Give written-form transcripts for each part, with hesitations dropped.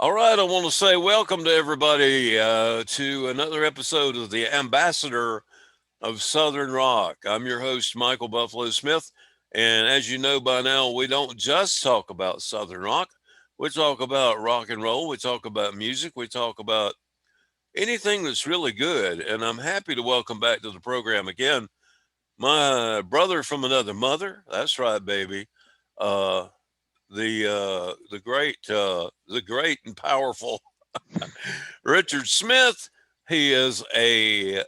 All right, I want to say welcome to everybody to another episode of the Ambassador of Southern Rock. I'm your host, Michael Buffalo Smith. And as you know by now, we don't just talk about Southern rock. We talk about rock and roll. We talk about music. We talk about anything that's really good. And I'm happy to welcome back to the program again my brother from another mother. That's right, baby. Uh, the great and powerful Richard Smith. He is a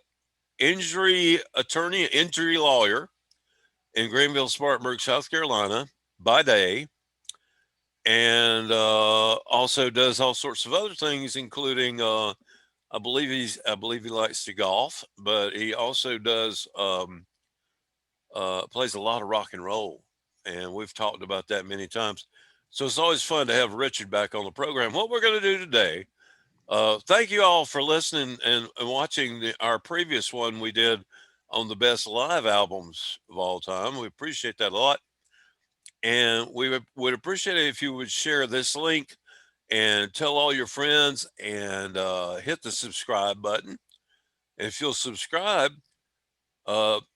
injury attorney, injury lawyer in Greenville, Spartanburg, South Carolina by day, and also does all sorts of other things, including I believe he likes to golf, but he also does plays a lot of rock and roll, and we've talked about that many times. So it's always fun to have Richard back on the program. What we're going to do today, thank you all for listening and watching our previous one we did on the best live albums of all time. We appreciate that a lot. And would appreciate it if you would share this link and tell all your friends and hit the subscribe button. And if you'll subscribe,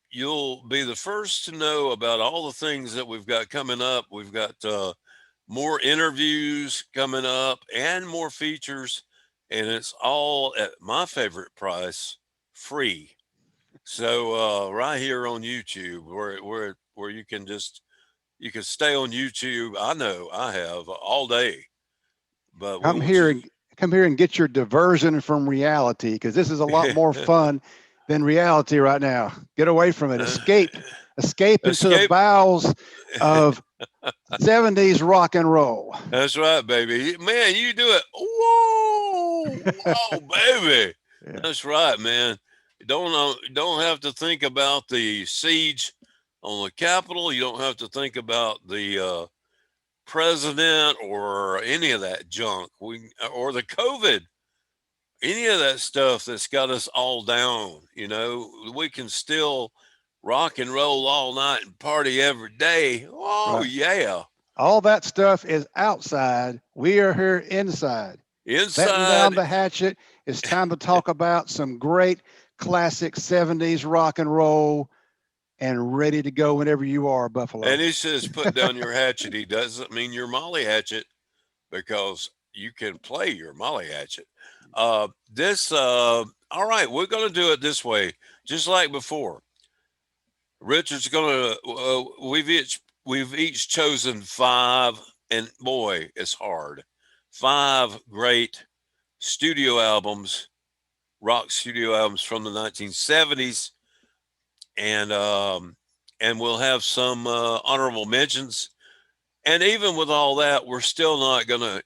you'll be the first to know about all the things that we've got coming up. We've got more interviews coming up and more features, and it's all at my favorite price, free. So right here on YouTube, where you can stay on YouTube. I know I have all day, but we Come want here you. and come here and get your diversion from reality because this is a lot more fun than reality right now. Get away from it. Escape into the Escape. bowels of 70s rock and roll. That's right, baby. Man, you do it. Whoa, whoa, baby. Yeah. That's right, man. You don't have to think about the siege on the Capitol. You don't have to think about the president or any of that junk. Or the COVID, any of that stuff that's got us all down. You know, we can still rock and roll all night and party every day. Oh Right. yeah, All that stuff is outside. We are here inside. Batten down inside. the hatchet. It's time to talk about some great classic 70s rock and roll and ready to go whenever you are, Buffalo. And he says, put down your hatchet. He doesn't mean your molly hatchet because you can play your molly hatchet. All right, we're going to do it this way, just like before. Richard's going to, we've each chosen five, and boy, it's hard. Five great studio albums, rock studio albums from the 1970s. And we'll have some honorable mentions. And even with all that, we're still not gonna,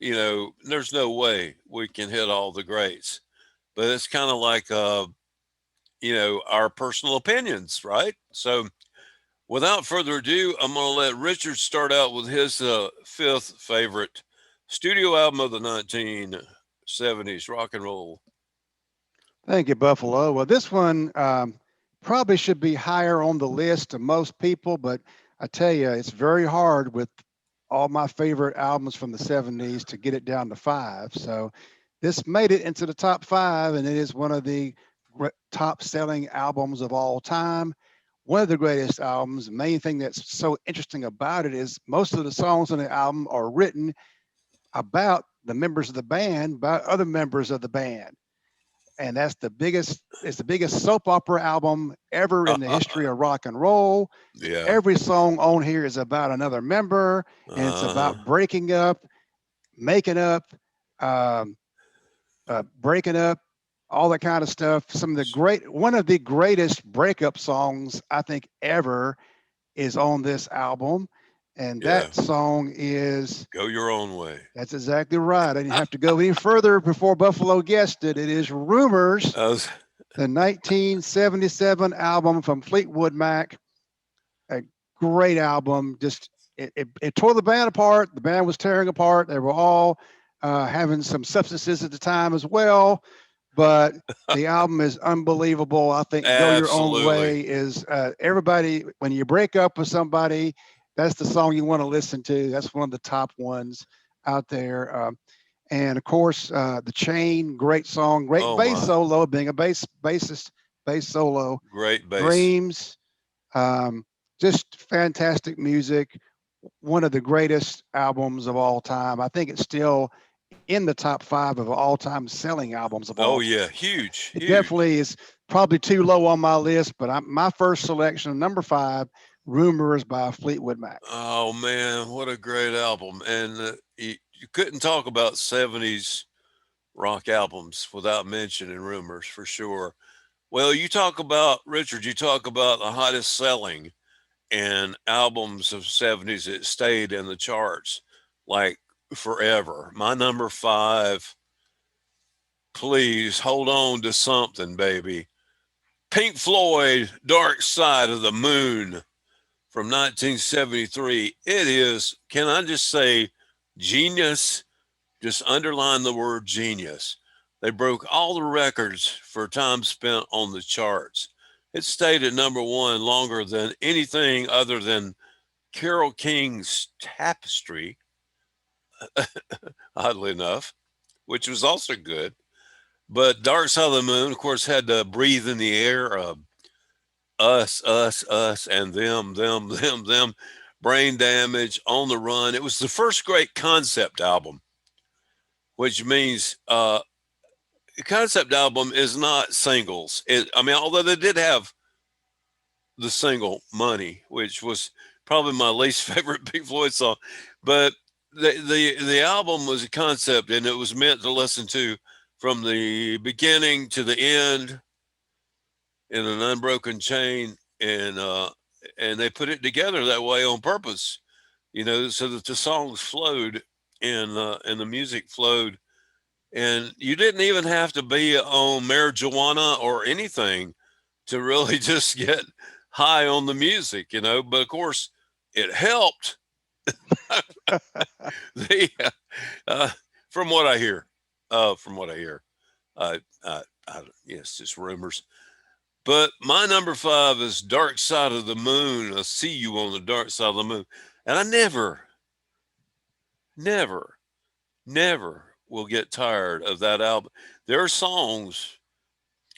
there's no way we can hit all the greats. But it's kind of like, our personal opinions, right? So, without further ado, I'm gonna let Richard start out with his fifth favorite studio album of the 1970s, rock and roll. Thank you, Buffalo. Well, this one probably should be higher on the list of most people, but I tell you, it's very hard with all my favorite albums from the 70s to get it down to five. So this made it into the top five, and it is one of the top selling albums of all time. One of the greatest albums. The main thing that's so interesting about it is most of the songs on the album are written about the members of the band, about other members of the band. And that's it's the biggest soap opera album ever in the history of rock and roll. Yeah. Every song on here is about another member, and it's Uh-huh. about breaking up, making up, um, breaking up, all that kind of stuff. One of the greatest breakup songs I think ever is on this album, and Yeah. that song is. Go your own way. That's exactly right. I didn't have to go any further before Buffalo guessed it. It is Rumors, I was, the 1977 album from Fleetwood Mac. A great album. Just it tore the band apart. The band was tearing apart. They were all having some substances at the time as well. But the album is unbelievable. I think Go Your Own absolutely. Way is everybody, when you break up with somebody, that's the song you want to listen to. That's one of the top ones out there. And of course, the Chain, great song, great Oh bass my, solo, being a bassist, bass solo. great bass. Dreams, um, just fantastic music. One of the greatest albums of all time. I think it's still in the top five of all time selling albums of all Oh time. yeah, huge, It huge. definitely is probably too low on my list, but my first selection, number five, Rumors by Fleetwood Mac. Oh man, what a great album! And you couldn't talk about '70s rock albums without mentioning Rumors for sure. Well, you talk about Richard. You talk about the hottest selling and albums of '70s that stayed in the charts like forever. My number five, please hold on to something, baby. Pink Floyd, Dark Side of the Moon from 1973. It is, can I just say, genius? Just underline the word genius. They broke all the records for time spent on the charts. It stayed at number one longer than anything other than Carole King's Tapestry, oddly enough, which was also good. But Dark Side of the Moon, of course, had to breathe in the air. Us, and them. Brain Damage, On the Run. It was the first great concept album, which means concept album is not singles. I mean, although they did have the single Money, which was probably my least favorite Pink Floyd song, but the album was a concept and it was meant to listen to from the beginning to the end in an unbroken chain, and they put it together that way on purpose, so that the songs flowed and the music flowed, and you didn't even have to be on marijuana or anything to really just get high on the music, But of course, it helped. the, uh, from what I hear, from what I hear, yes, just rumors. But my number five is Dark Side of the Moon. I see you on the dark side of the moon. And I never, never will get tired of that album. There are songs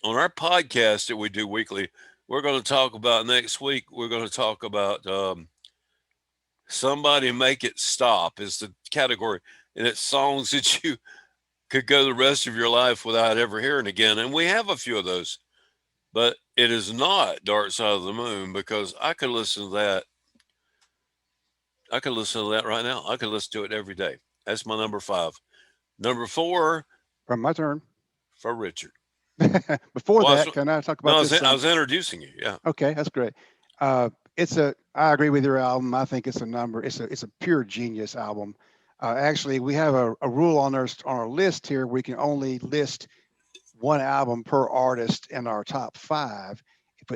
on our podcast that we do weekly. We're going to talk about next week. We're going to talk about Somebody Make It Stop is the category. And it's songs that you could go the rest of your life without ever hearing again. And we have a few of those. But it is not Dark Side of the Moon because I could listen to that. I could listen to that right now. I could listen to it every day. That's my number five. Number four From my turn. for Richard. Before Well, that, can I talk no, about this I song? was introducing you. Yeah. Okay, that's great. It's a. I agree with your album. I think it's a number. It's a pure genius album. Actually, we have a rule on our list here. We can only list one album per artist in our top five.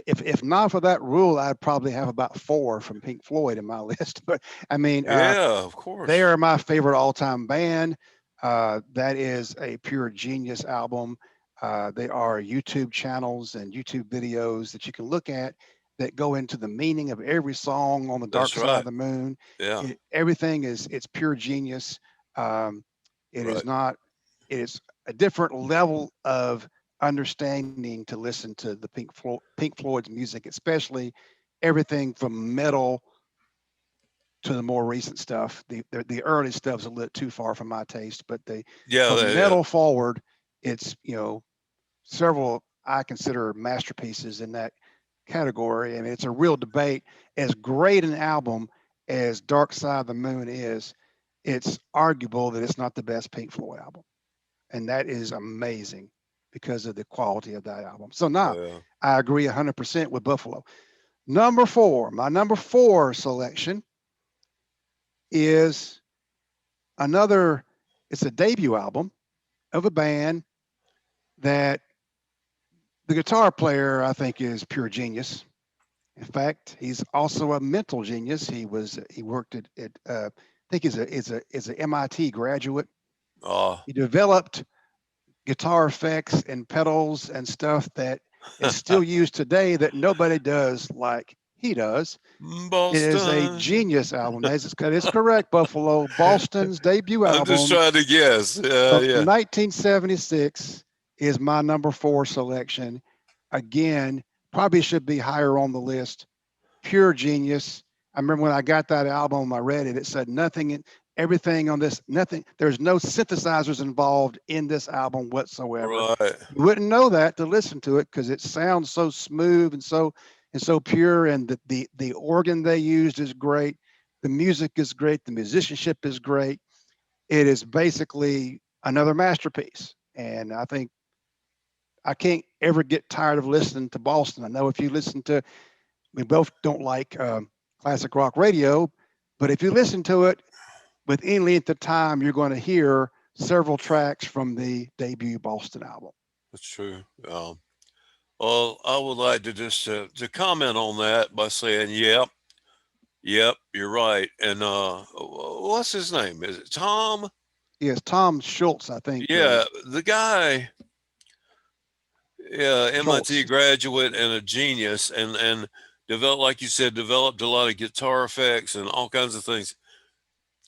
If not for that rule, I'd probably have about four from Pink Floyd in my list. But I mean, Yeah, of they course. are my favorite all-time band. That is a pure genius album. They are YouTube channels and YouTube videos that you can look at that go into the meaning of every song on the That's Dark Side of right. the Moon. Yeah. Everything is it's pure genius. Um, it is Right. not. It is a different level of understanding to listen to the Pink Floyd's music, especially everything from metal to the more recent stuff. The early stuff's a little too far for my taste, but the Yeah. from Yeah. metal forward, it's several I consider masterpieces in that category. I mean, it's a real debate. As great an album as Dark Side of the Moon is, it's arguable that it's not the best Pink Floyd album, and that is amazing because of the quality of that album. So now Well, I agree 100% with Buffalo. Number four, my number four selection is another. It's a debut album of a band that the guitar player I think is pure genius. In fact, he's also a mental genius. He worked I think he's a MIT graduate. uh, He developed guitar effects and pedals and stuff that is still used today that nobody does like he does. It is a Boston. genius album. That is correct, Buffalo. Boston's debut I'm just album trying to guess. from Yeah. 1976 is my number four selection. Again, probably should be higher on the list. Pure genius. I remember when I got that album, I read it. It said nothing, everything on this, nothing. There's no synthesizers involved in this album whatsoever. Right. You wouldn't know that to listen to it because it sounds so smooth and so pure, and the organ they used is great. The music is great. The musicianship is great. It is basically another masterpiece, and I think I can't ever get tired of listening to Boston. I know if you listen to, we both don't like classic rock radio, but if you listen to it with any length of time, you're going to hear several tracks from the debut Boston album. That's true. Well, I would like to just to comment on that by saying, yep, yep, you're right. And what's his name? Is it Tom? Yes, Tom Schultz, I think. Yeah, the guy, yeah, MIT Schultz. graduate and a genius, and developed, like you said, developed a lot of guitar effects and all kinds of things.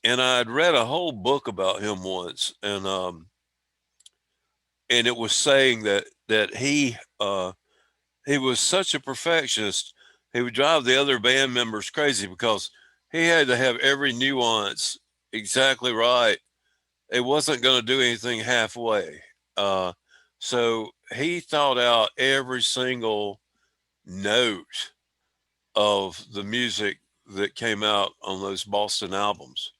And I'd read a whole book about him once, and it was saying that he was such a perfectionist. He would drive the other band members crazy because he had to have every nuance exactly right. It wasn't going to do anything halfway. Uh, so he thought out every single note of the music that came out on those Boston albums.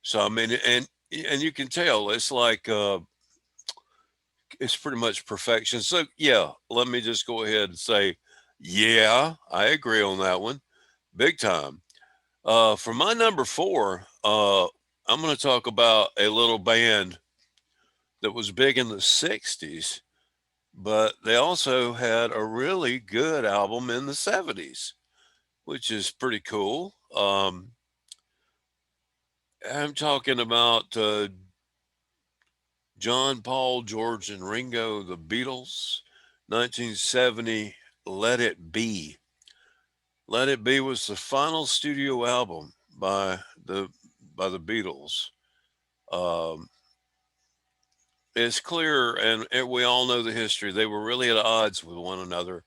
So I mean, and you can tell it's like it's pretty much perfection. So yeah, let me just go ahead and say, yeah, I agree on that one, big time. For my number four, I'm going to talk about a little band that was big in the '60s, but they also had a really good album in the '70s, which is pretty cool. I'm talking about John, Paul, George, and Ringo, the Beatles, 1970, Let It Be. Let It Be was the final studio album the by the Beatles. Um, it's clear, and we all know the history. They were really at odds with one another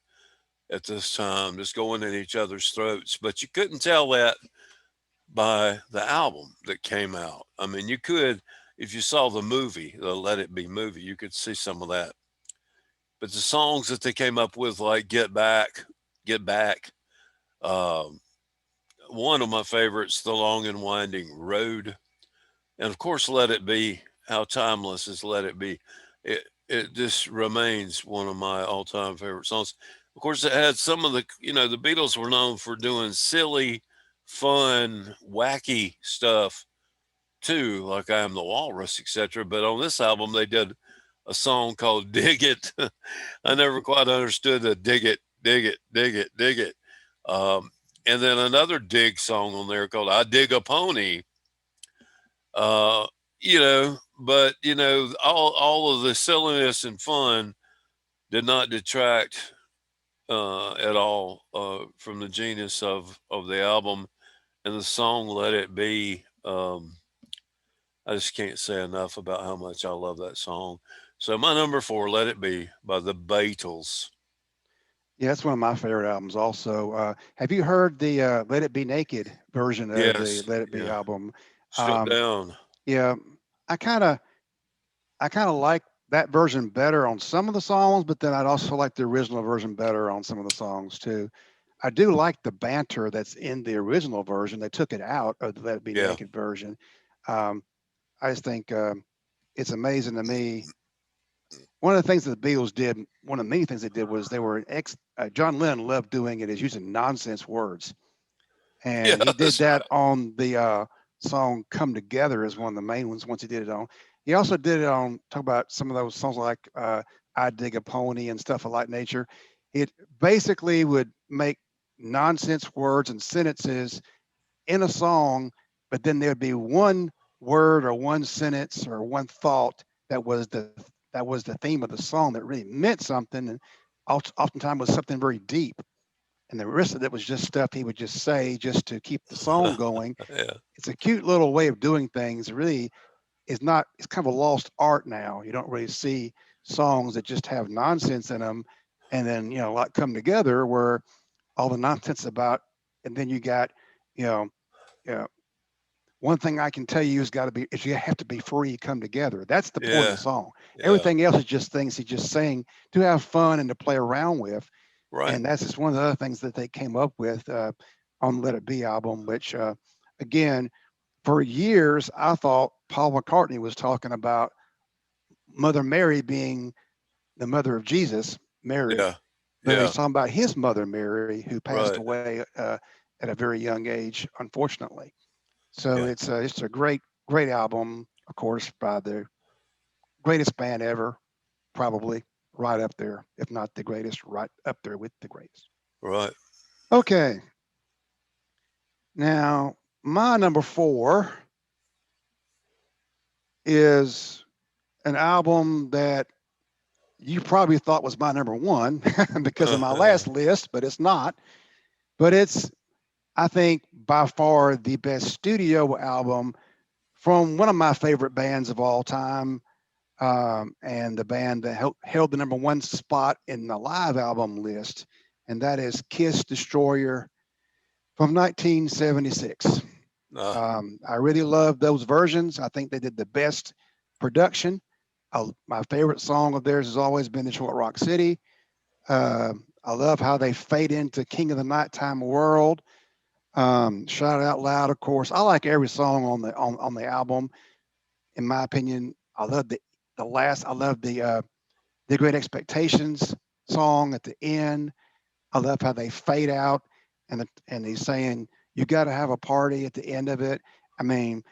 at this time, just going at each other's throats. But you couldn't tell that by the album that came out. I mean, you could, if you saw the movie, the Let It Be movie, you could see some of that. But the songs that they came up with, like Get Back, um, one of my favorites, The Long and Winding Road, and of course, Let It Be. How timeless is Let It Be? It just remains one of my all time favorite songs. Of course, it had some of the Beatles were known for doing silly, fun, wacky stuff too, like I Am the Walrus, etc. But on this album, they did a song called Dig It. I never quite understood the dig it, dig it, dig it, dig it. Um, and then another dig song on there called I Dig a Pony. Uh, but all of the silliness and fun did not detract at all from the genius of the album and the song "Let It Be." I just can't say enough about how much I love that song. So my number four, "Let It Be" by the Beatles. Yeah, that's one of my favorite albums. Also, have you heard the "Let It Be Naked" version of the Yes, "Let It Be" yeah, album? stripped Um, down. yeah, I kind of I kind of like that version better on some of the songs, but then I'd also like the original version better on some of the songs too. I do like the banter that's in the original version. They took it out of the Let It Be Yeah, Naked version. Um, I just think it's amazing to me. One of the things that the Beatles did, one of the many things they did was they were John Lennon loved doing it is using nonsense words, yeah, and he did that's that right. on the song "Come Together" is one of the main ones. Once he did it on, he also did it on talk about some of those songs like "I Dig a Pony" and stuff of like nature. It basically would make nonsense words and sentences in a song, but then there'd be one word or one sentence or one thought that was the theme of the song that really meant something, and oftentimes was something very deep. and the rest of it was just stuff he would just say just to keep the song going. Yeah. It's a cute little way of doing things. It really is not. It's kind of a lost art now. You don't really see songs that just have nonsense in them, and then a lot come together where all the nonsense about, and then you got, you know, you know one thing I can tell you is got to be is you have to be free, come together. That's the point of the Yeah. song. Yeah. Everything else is just things he's just saying to have fun and to play around with. Right. And that's just one of the other things that they came up with on the Let It Be album, which again, for years I thought Paul McCartney was talking about Mother Mary being the mother of Jesus, Mary, Yeah. but he's Yeah. talking about his mother Mary, who passed Right. away at a very young age, unfortunately. So Yeah. it's a great album, of course, by the greatest band ever, probably right up there, if not the greatest, right up there with the greatest. Right. Okay, now my number four is an album that you probably thought was my number one because of my last list, but it's not. But it's, I think, by far the best studio album from one of my favorite bands of all time, and the band that held the number one spot in the live album list, and that is Kiss Destroyer from 1976. uh, I really love those versions. I think they did the best production. My favorite song of theirs has always been Detroit Rock City. I love how they fade into King of the Nighttime World. Shout Out Loud, of course. I like every song on the album. In my opinion, I love the last. I love the Great Expectations song at the end. I love how they fade out, and he's saying you got to have a party at the end of it. I mean,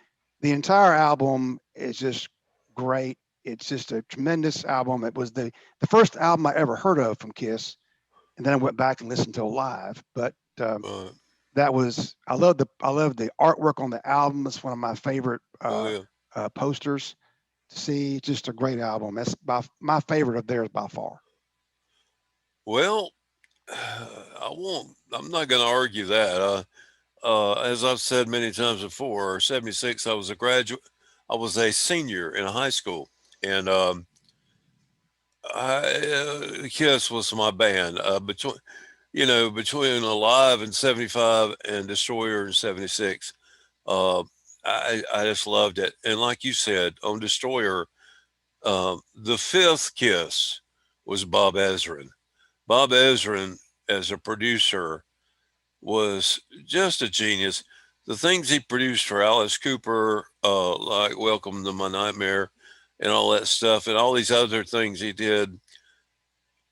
the entire album is just great. It's just a tremendous album. It was the first album I ever heard of from Kiss, and then I went back and listened to it live. But uh, that was I love the artwork on the album. It's one of my favorite oh yeah. posters to see. Just a great album. That's my favorite of theirs by far. Well, I won't. I'm not going to argue that. As I've said many times before, '76. I was a graduate. I was a senior in high school, and Kiss was my band. Between Alive in '75 and Destroyer in '76. Uh, I just loved it. And like you said, on Destroyer, the fifth Kiss was Bob Ezrin. Bob Ezrin, as a producer, was just a genius. The things he produced for Alice Cooper, like Welcome to My Nightmare and all that stuff, and all these other things he did,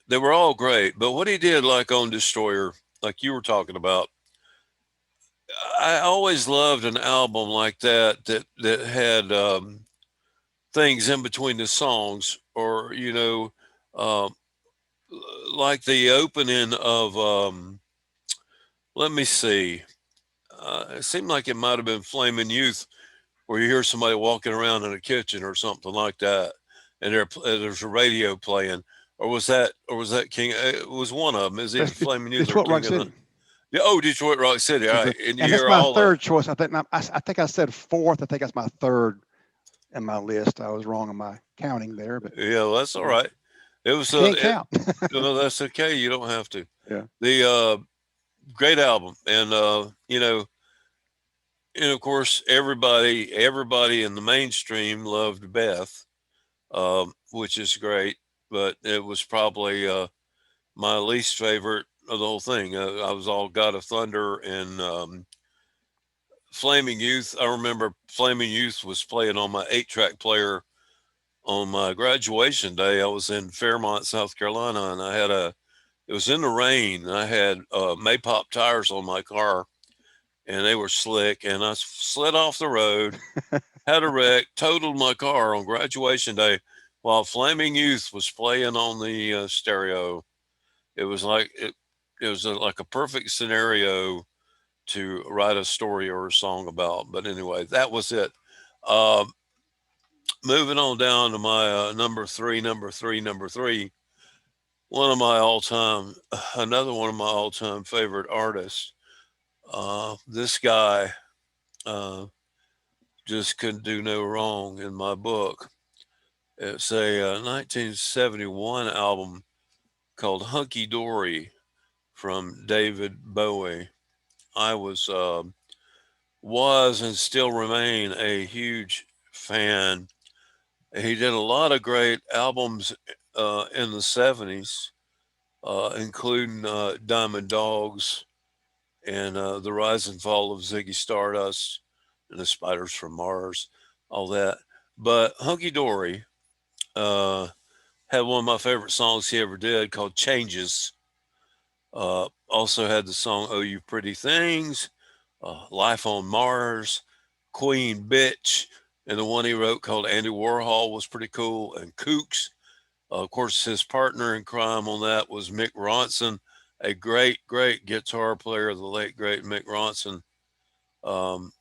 they were all great. But what he did, like on Destroyer, like you were talking about, I always loved an album like that had things in between the songs, or um, like the opening of let me see, it seemed like it might have been Flaming Youth, where you hear somebody walking around in a kitchen or something like that, and there's a radio playing. Or was that King? It was one of them. Is That's either Flaming Youth or Detroit Rock King of the? City. Yeah, oh, Detroit Rock City. All Is right, and you and that's hear my all the. third choice. I think I said fourth. I think that's my third in my list. I was wrong in my counting there, but Yeah, well, that's all yeah, right. It was I can't it, count. no, that's okay. You don't have to. Yeah. The great album, and of course everybody in the mainstream loved Beth, which is great, but it was probably my least favorite of the whole thing. I was all God of Thunder and Flaming Youth. I remember Flaming Youth was playing on my 8-track player on my graduation day. I was in Fairmont, South Carolina, and it was in the rain. I had Maypop tires on my car, and they were slick, and I slid off the road, had a wreck, totaled my car on graduation day while Flaming Youth was playing on the stereo. It was like a perfect scenario to write a story or a song about. But anyway, that was it. Um, Moving on down to my number three. one of my all-time, another one of my all-time favorite artists. This guy uh, just couldn't do no wrong in my book. It's a 1971 album called Hunky Dory from David Bowie. I was and still remain a huge fan. He did a lot of great albums in the 70s, including Diamond Dogs and The Rise and Fall of Ziggy Stardust and The Spiders from Mars, all that. But Hunky Dory uh, had one of my favorite songs he ever did called Changes. Also had the song Oh You Pretty Things, Life on Mars, Queen Bitch, and the one he wrote called Andy Warhol was pretty cool, and Kooks. Of course, his partner in crime on that was Mick Ronson, a great, great guitar player, the late, great Mick Ronson. Um,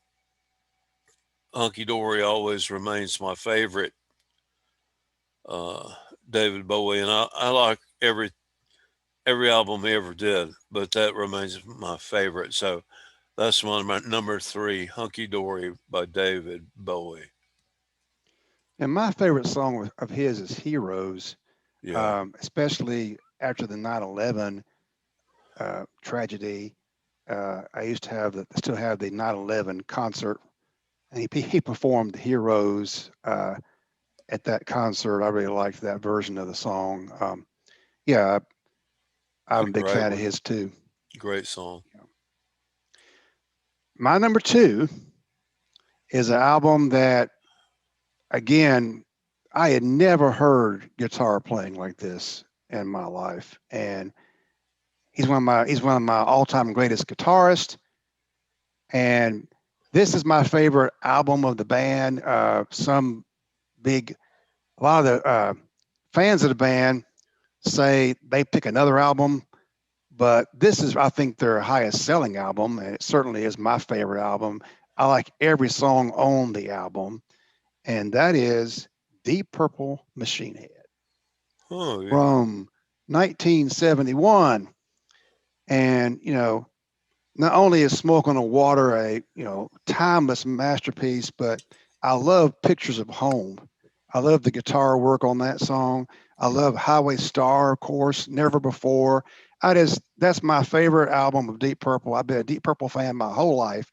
Hunky Dory always remains my favorite uh, David Bowie, and I like every album he ever did, but that remains my favorite. So that's one of my number three, Hunky Dory by David Bowie. And my favorite song of his is Heroes, Yeah, especially after the 9/11 tragedy. I used to have still have the 9/11 concert, and he performed Heroes at that concert. I really liked that version of the song. Yeah, it's I'm a a big great fan of one. his too. Great song. My number two is an album that, again, I had never heard guitar playing like this in my life, and he's one of my all time greatest guitarists, and this is my favorite album of the band. Some big a lot of the fans of the band say they pick another album, but this is, I think, their highest selling album, and it certainly is my favorite album. I like every song on the album, and that is Deep Purple Machine Head Oh, yeah. from 1971. And, not only is Smoke on the Water a, timeless masterpiece, but I love Pictures of Home. I love the guitar work on that song. I love Highway Star, of course, Never Before. That's my favorite album of Deep Purple. I've been a Deep Purple fan my whole life.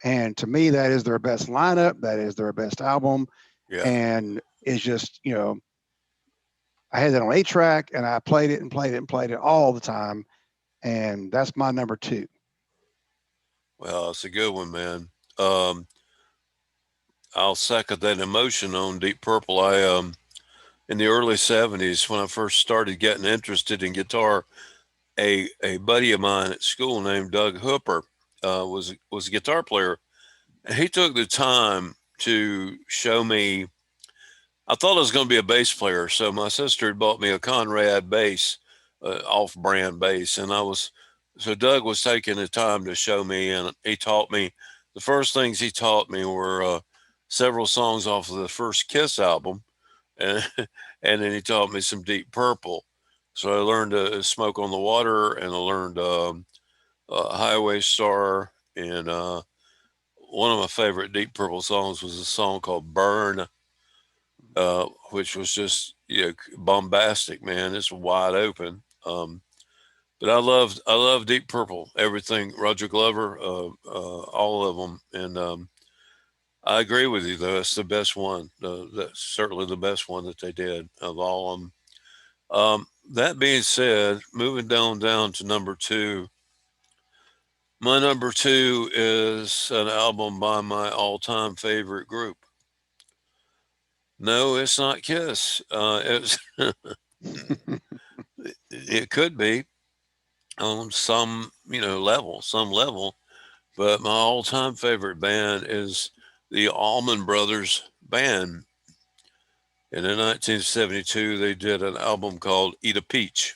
And to me, that is their best lineup. That is their best album. Yeah. And it's just, I had that on 8 track and I played it and played it and played it all the time. And that's my number two. Well, it's a good one, man. Um, I'll second that emotion on Deep Purple. I in the early '70s when I first started getting interested in guitar, a buddy of mine at school named Doug Hooper was a guitar player, and he took the time to show me. I thought I was going to be a bass player, so my sister had bought me a Conrad bass, off-brand bass, and I was so Doug was taking the time to show me, and he taught me. The first things he taught me were several songs off of the first Kiss album, and and then he taught me some Deep Purple. So I learned "Smoke on the Water," and I learned "Highway Star," and one of my favorite Deep Purple songs was a song called "Burn," which was just bombastic, man. It's wide open. But I love Deep Purple, everything Roger Glover, all of them, and I agree with you though. It's the best one. That's certainly the best one that they did of all of them. That being said, moving down to number two. My number two is an album by my all-time favorite group. No, it's not Kiss. It could be on some level, but my all-time favorite band is the Allman Brothers Band. And in 1972, they did an album called "Eat a Peach."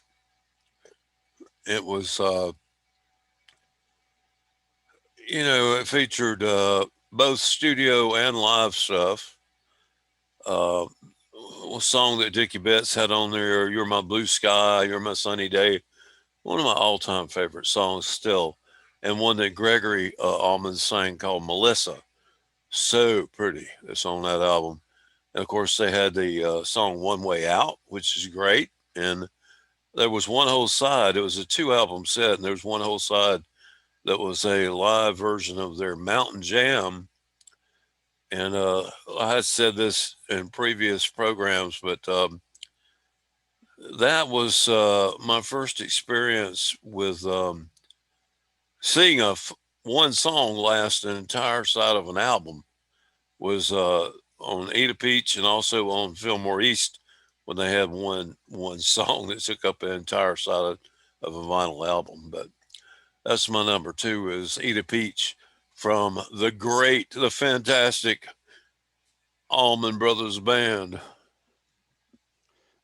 It was, it featured both studio and live stuff. Uh, song that Dickie Betts had on there, "You're My Blue Sky, You're My Sunny Day," one of my all-time favorite songs still, and one that Gregory Allman sang called "Melissa." So pretty. It's on that album. And of course, they had the song "One Way Out," which is great. And there was one whole side. It was a two-album set, and there was one whole side that was a live version of their Mountain Jam. And I had said this in previous programs, but that was my first experience with seeing one song last an entire side of an album. Was on Ada Peach and also on Fillmore East when they had one song that took up an entire side of a vinyl album. But that's my number two is Ada Peach from the fantastic Allman Brothers Band.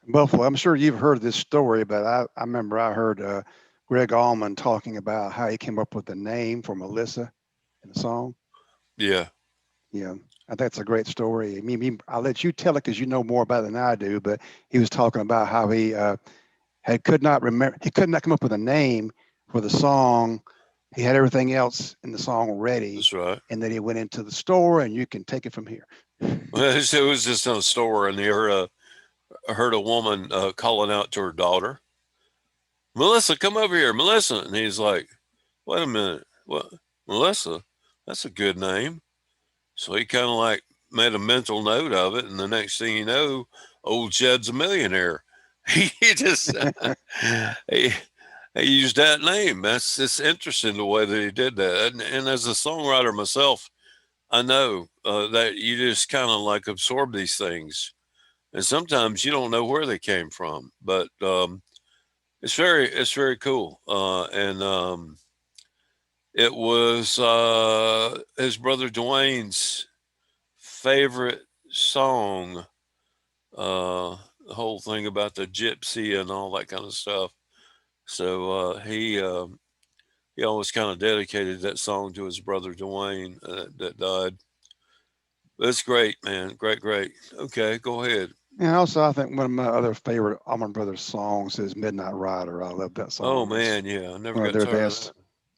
Buffalo. I'm sure you've heard this story, but I remember I heard Greg Allman talking about how he came up with the name for Melissa in the song. Yeah, Yeah, I think it's a great story. I'll let you tell it because you know more about it than I do. But he was talking about how he had could not remember, he could not come up with a name for the song. He had everything else in the song ready, that's right. and then he went into the store, and you can take it from here. It was just in a store, and I heard a woman calling out to her daughter, "Melissa, come over here, Melissa," and he's like, "Wait a minute, what, Melissa? That's a good name." So he kind of like made a mental note of it, and the next thing you know, old Jed's a millionaire. He just he, he used that name. That's just interesting the way that he did that. And as a songwriter myself, I know that you just kind of like absorb these things, and sometimes you don't know where they came from, but it's very cool. And it was his brother Dwayne's favorite song, uh, the whole thing about the gypsy and all that kind of stuff. So he always kind of dedicated that song to his brother Dwayne that died. But it's great, man. Great, great. Okay, go ahead. And also, I think one of my other favorite Allman Brothers songs is "Midnight Rider." I love that Oh song. It's man, yeah, I never one of got their tired of best, that.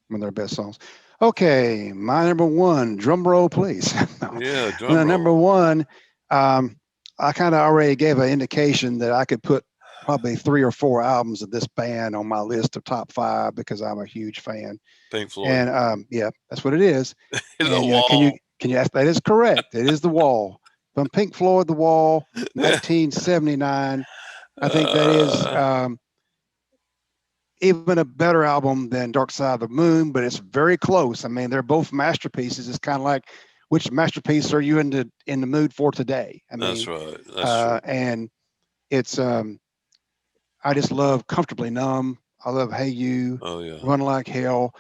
one of their best songs. Okay, my number one. Drum roll, please. No. Yeah, drum The number roll. one. Um, I kind of already gave an indication that I could put probably 3 or 4 albums of this band on my list of top 5 because I'm a huge fan. Pink Floyd. And yeah, that's what it is. The And Wall. can you ask? That is correct. It is The Wall from Pink Floyd. The Wall, 1979. I think that is uh, even a better album than Dark Side of the Moon, but it's very close. I mean, they're both masterpieces. It's kind of like which masterpiece are you in the mood for today? I that's mean, right. That's true. and it's I just love Comfortably Numb. I love Hey You, Oh yeah. Run Like Hell,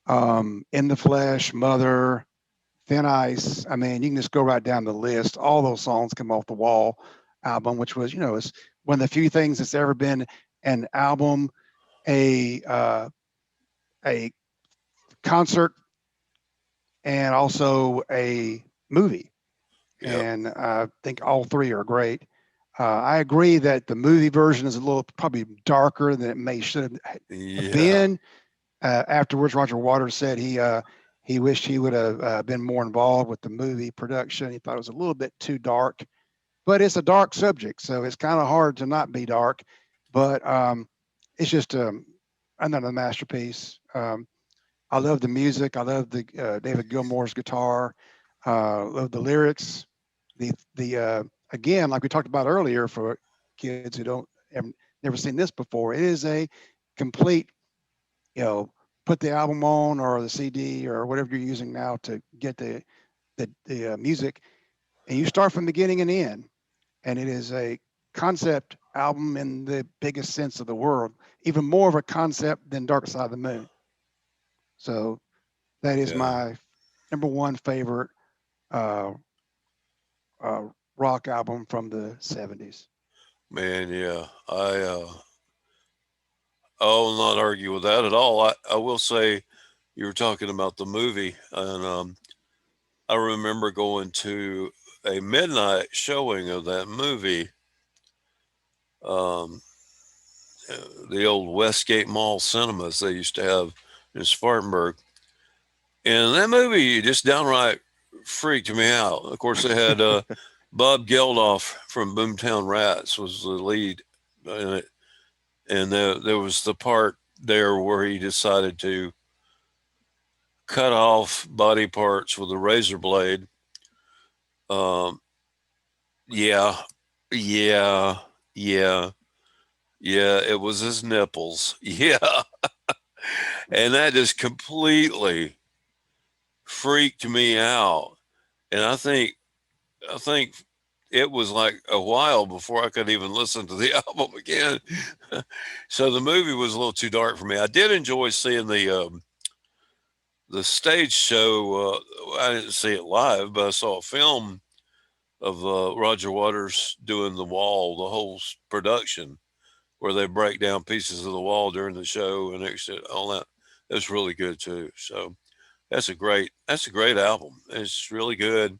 In the Flesh, Mother, Thin Ice. I mean, you can just go right down the list. All those songs come off the Wall album, which was, is one of the few things that's ever been an album, a a concert, and also a movie. Yep. And I think all three are great. I agree that the movie version is a little probably darker than it may should have Yeah. been. Afterwards, Roger Waters said he wished he would have been more involved with the movie production. He thought it was a little bit too dark, but it's a dark subject, so it's kind of hard to not be dark. But it's just another masterpiece. I love the music. I love the David Gilmour's guitar. Love the lyrics. The again, like we talked about earlier, for kids who don't have never seen this before, it is a complete, you know, put the album on or the CD or whatever you're using now to get the music, and you start from the beginning and end, and it is a concept album in the biggest sense of the word, even more of a concept than Dark Side of the Moon. So that is Yeah. my number one favorite uh, uh, rock album from the 70s. Man, yeah. I will not argue with that at all. I will say you were talking about the movie, and I remember going to a midnight showing of that movie um, the old Westgate Mall cinemas they used to have in Spartanburg. And that movie just downright freaked me out. Of course, it had Bob Geldof from Boomtown Rats was the lead in it, and there was the part there where he decided to cut off body parts with a razor blade. Um, yeah, yeah, yeah, yeah. It was his nipples. Yeah, and that just completely freaked me out. And I think it was like a while before I could even listen to the album again. So the movie was a little too dark for me. I did enjoy seeing the stage show. I didn't see it live, but I saw a film of Roger Waters doing the wall, the whole production, where they break down pieces of the wall during the show and all that. That's really good too. So that's a great album. It's really good.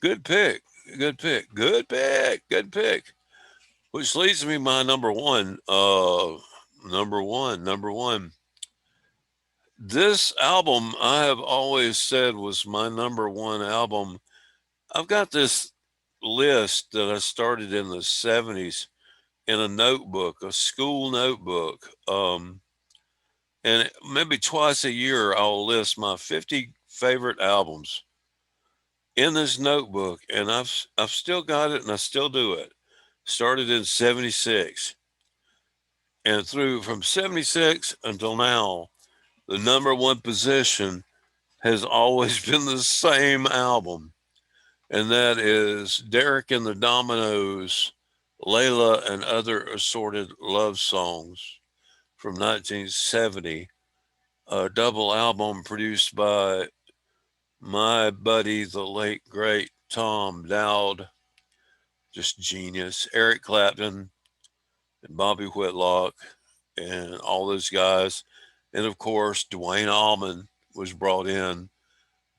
Good pick. Good pick. Good pick. Good pick. Which leads me my number one. Number one. This album I have always said was my number one album. I've got this list that I started in the '70s in a notebook, a school notebook. And maybe twice a year I'll list my 50 favorite albums in this notebook, and I've still got it, and I still do it. Started in '76, and through from '76 until now, the number one position has always been the same album, and that is Derek and the Dominoes, Layla and Other Assorted Love Songs from 1970, a double album produced by my buddy, the late great Tom Dowd, just genius, Eric Clapton, and Bobby Whitlock, and all those guys. And of course, Dwayne Allman was brought in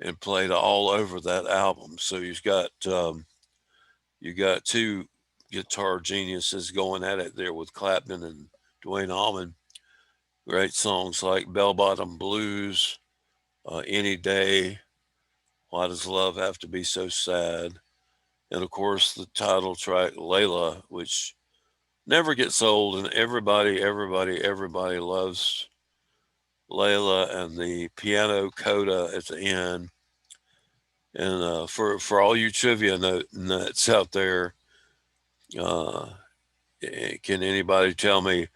and played all over that album. So you got two guitar geniuses going at it there with Clapton and Dwayne Allman. Great songs like Bell Bottom Blues, Any Day, Why Does Love Have to Be So Sad? And of course, the title track, Layla, which never gets old, and everybody loves Layla and the piano coda at the end. And for all you trivia nuts out there, uh, can anybody tell me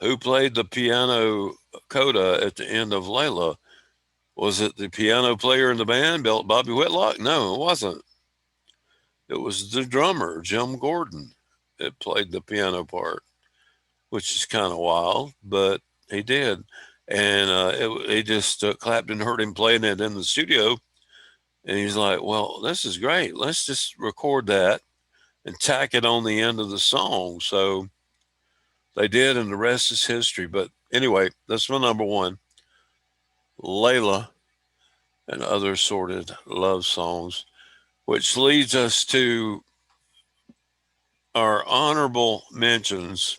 who played the piano coda at the end of Layla? Was it the piano player in the band, Bobby Whitlock? No, it wasn't. It was the drummer, Jim Gordon, that played the piano part, which is kind of wild, but he did. And he just Clapton heard him playing it in the studio, and he's like, "Well, this is great. Let's just record that and tack it on the end of the song." So they did, and the rest is history. But anyway, that's my number one, Layla and Other Assorted Love Songs, which leads us to our honorable mentions.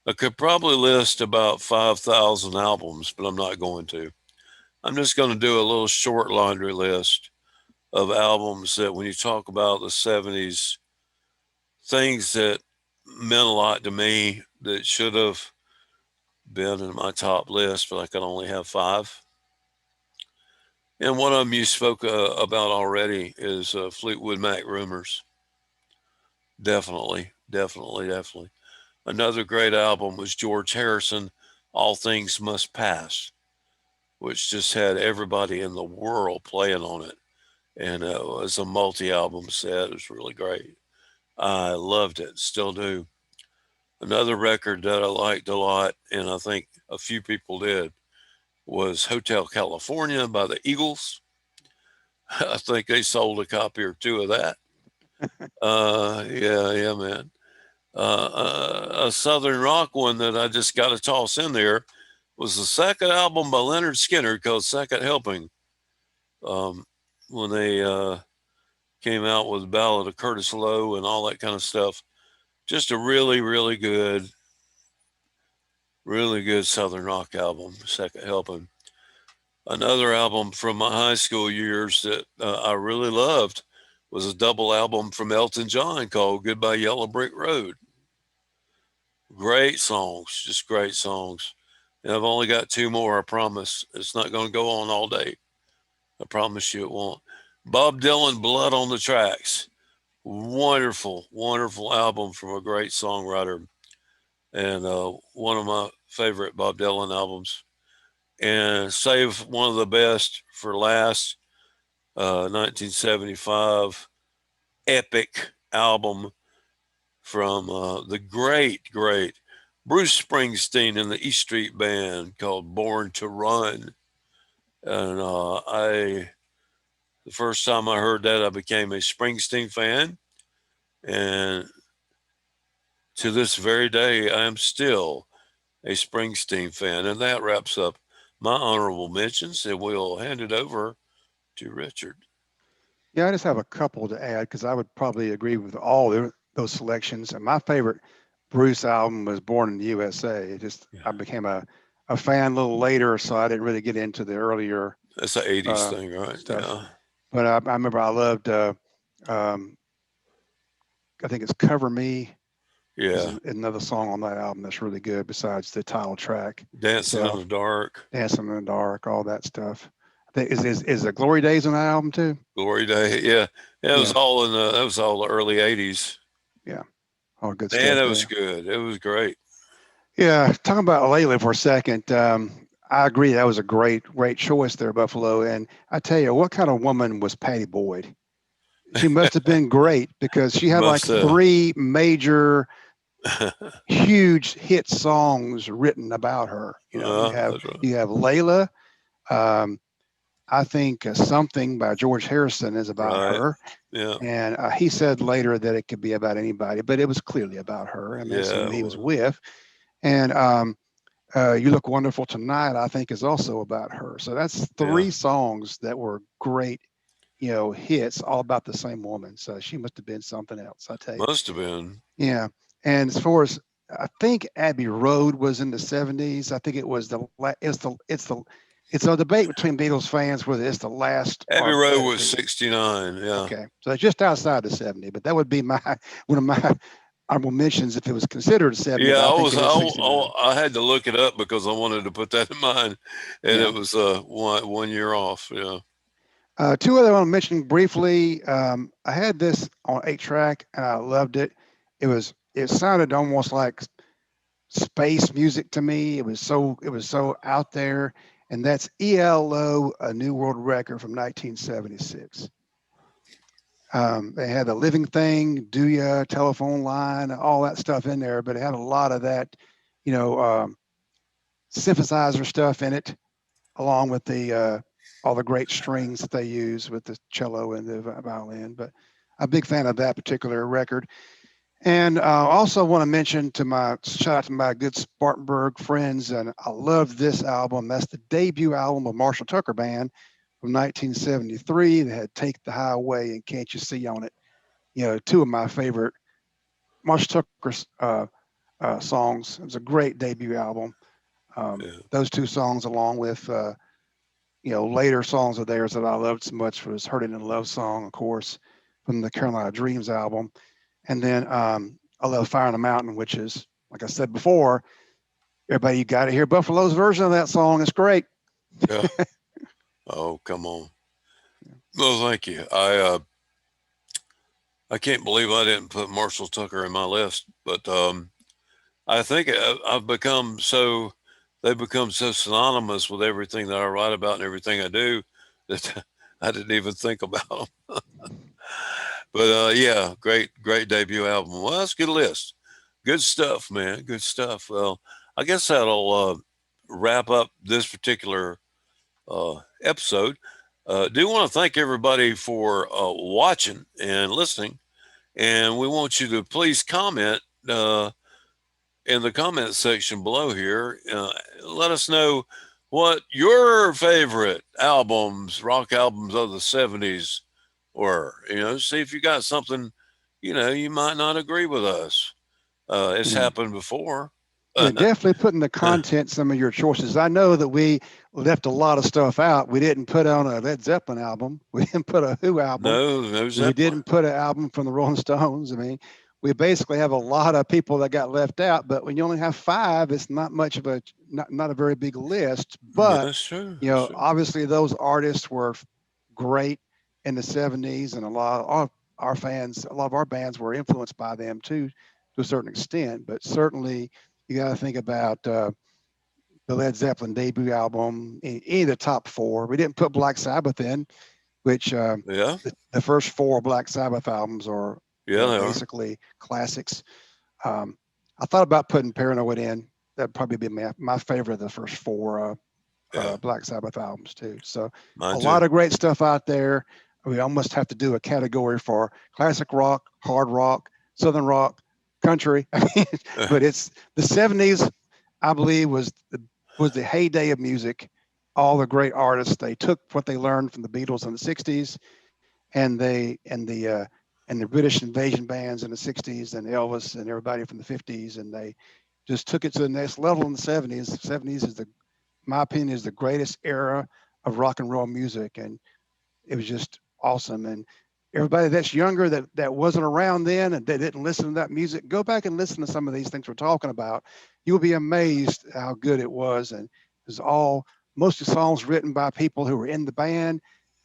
I could probably list about 5,000 albums, but I'm not going to. I'm just going to do a little short laundry list of albums that, when you talk about the '70s, things that meant a lot to me that should have been in my top list, but I could only have five. And one of them you spoke about already is Fleetwood Mac Rumors. Definitely, definitely, definitely. Another great album was George Harrison, All Things Must Pass, which just had everybody in the world playing on it. And it was a multi album set. It was really great. I loved it, still do. Another record that I liked a lot, and I think a few people did, was Hotel California by the Eagles. I think they sold a copy or two of that. Yeah, yeah, man. A Southern rock one that I just got to toss in there was the second album by Leonard Skinner called Second Helping. Um, when they came out with Ballad of Curtis Lowe and all that kind of stuff. Just a really good Southern rock album. Second Helping. Another album from my high school years that I really loved was a double album from Elton John called Goodbye Yellow Brick Road. Great songs, just great songs. And I've only got two more, I promise. It's not going to go on all day. I promise you it won't. Bob Dylan, Blood on the Tracks. Wonderful, wonderful album from a great songwriter and one of my favorite Bob Dylan albums. And save one of the best for last, 1975 epic album from the great Bruce Springsteen and the E Street Band called Born to Run. And the first time I heard that, I became a Springsteen fan. And to this very day, I am still a Springsteen fan. And that wraps up my honorable mentions. And we'll hand it over to Richard. Yeah, I just have a couple to add because I would probably agree with all those selections. And my favorite Bruce album was Born in the USA. It just Yeah. I became a fan a little later, so I didn't really get into the earlier That's an 80s uh, thing, right? stuff. Yeah. But I remember I loved. Um, I think it's "Cover Me" is Yeah. another song on that album that's really good. Besides the title track Dancing in the itself, Dark, "Dancing in the Dark," all that stuff. I think is the "Glory Days" on that album too? Glory Day. Yeah. It was Yeah, all in that was all the early 80s. yeah, all good Man, stuff it was there. good. It was great. Yeah, talking about Layla for a second. I agree that was a great choice there, Buffalo. And I tell you, what kind of woman was Patty Boyd? She must have been great because she had like Must three major, huge hit songs written about her. You know, that's right. you have Layla. Um, I think something by George Harrison is about Right. her, Yeah. and he said later that it could be about anybody, but it was clearly about her. I mean, that's Yeah. who It he was was. with, and You Look Wonderful Tonight, I think, is also about her. So that's Yeah. three songs that were great, hits, all about the same woman. So she must have been something else, I tell you. Must have been. Yeah. And as far as I think Abbey Road was in the 70s. I think it was it's a debate between Beatles fans whether it's the last Abbey or Road let it was be. 69. Yeah. Okay. So it's just outside the 70, but that would be my one of my honorable mentions if it was considered a 70, Yeah. but I I think was. it is 69. I had to look it up because I wanted to put that in mind, and Yeah. it was one year off. Yeah. Two other I want to mention briefly. I had this on 8 track and I loved it. It sounded almost like space music to me. It was so out there, and that's ELO, a New World Record from 1976. They had the Living Thing, Do Ya, Telephone Line, all that stuff in there, but it had a lot of that, you know, synthesizer stuff in it, along with the all the great strings that they use with the cello and the violin. But I'm a big fan of that particular record. And also want to mention to my shout out to my good Spartanburg friends, and I love this album. That's the debut album of Marshall Tucker Band from 1973. They had "Take the Highway" and "Can't You See" on it. Two of my favorite Marshall Tucker's songs. It was a great debut album. Yeah. Those two songs, along with later songs of theirs that I loved so much, was "Hurting in Love" song, of course, from the Carolina Dreams album. And then I love Fire on the Mountain, which is, like I said before, everybody, you got to hear Buffalo's version of that song. It's great. Yeah. Oh, come on. Well, thank you. I can't believe I didn't put Marshall Tucker in my list, but I think I've become so they've become so synonymous with everything that I write about and everything I do that I didn't even think about them. But yeah, great debut album. Well, that's a good list. Good stuff, man. Good stuff. Well, I guess that'll wrap up this particular episode. Do want to thank everybody for watching and listening, and we want you to please comment in the comment section below here. Let us know what your favorite albums, rock albums of the 70s were. See if you got something, you might not agree with us. It's Yeah. happened before. Yeah, definitely putting the content some of your choices. I know that we left a lot of stuff out. We didn't put on a Led Zeppelin album. We didn't put a Who album. No, no We Zeppelin. didn't put an album from the Rolling Stones. I mean, we basically have a lot of people that got left out. But when you only have five, it's not much of a not a very big list. Yeah, But that's true. you That's know, true. obviously those artists were great in the '70s, and a lot of our fans, a lot of our bands were influenced by them too, to a certain extent. But certainly, you got to think about the Led Zeppelin debut album, any of the top four. We didn't put Black Sabbath in, which Yeah, the first four Black Sabbath albums are, yeah, they are. basically classics. Um, I thought about putting Paranoid in. That'd probably be my favorite of the first four Yeah, Black Sabbath albums too. So a mine too. lot of great stuff out there. We almost have to do a category for classic rock, hard rock, southern rock, country. But it's the '70s. I believe was the heyday of music. All the great artists, they took what they learned from the Beatles in the '60s, and the British invasion bands in the '60s, and Elvis and everybody from the '50s, and they just took it to the next level in the '70s. The '70s is my opinion, is the greatest era of rock and roll music, and it was just awesome. And everybody that's younger that wasn't around then and they didn't listen to that music, go back and listen to some of these things we're talking about. You'll be amazed how good it was. And it was all most of the songs written by people who were in the band.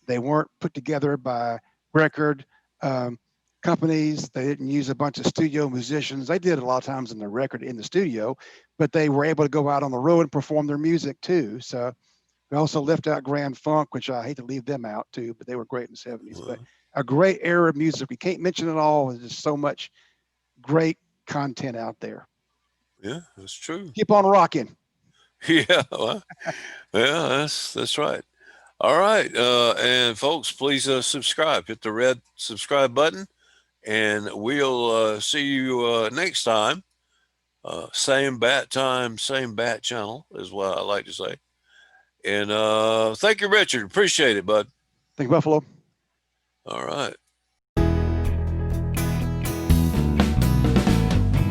They weren't put together by record um, companies. They didn't use a bunch of studio musicians. They did a lot of times in the record in the studio, but they were able to go out on the road and perform their music too. So we also left out Grand Funk, which I hate to leave them out too, but they were great in the '70s. But Well, a great era of music. We can't mention it all. There's just so much great content out there. yeah, that's true. Keep on rocking. Yeah, well, yeah, that's right. All right, and folks, please subscribe. Hit the red subscribe button, and we'll see you next time. Same bat time, same bat channel is what I like to say. And thank you, Richard. Appreciate it, bud. Thank you, Buffalo. All right.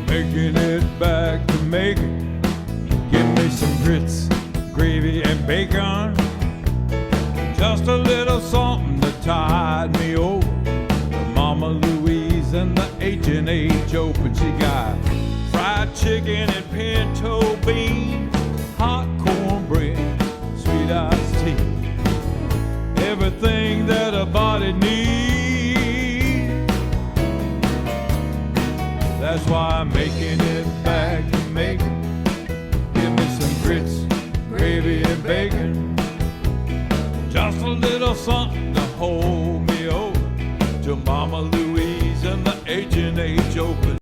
Making it back to Macon. Give me some grits, gravy, and bacon. Just a little something to tide me over. The Mama Louise and the H&H Open. She got fried chicken and pinto beans, hot cornbread, sweet iced tea. Everything that a body needs. That's why I'm making it back to Macon. Give me some grits, gravy, and bacon. Just a little something to hold me over till Mama Louise and the H&H Open.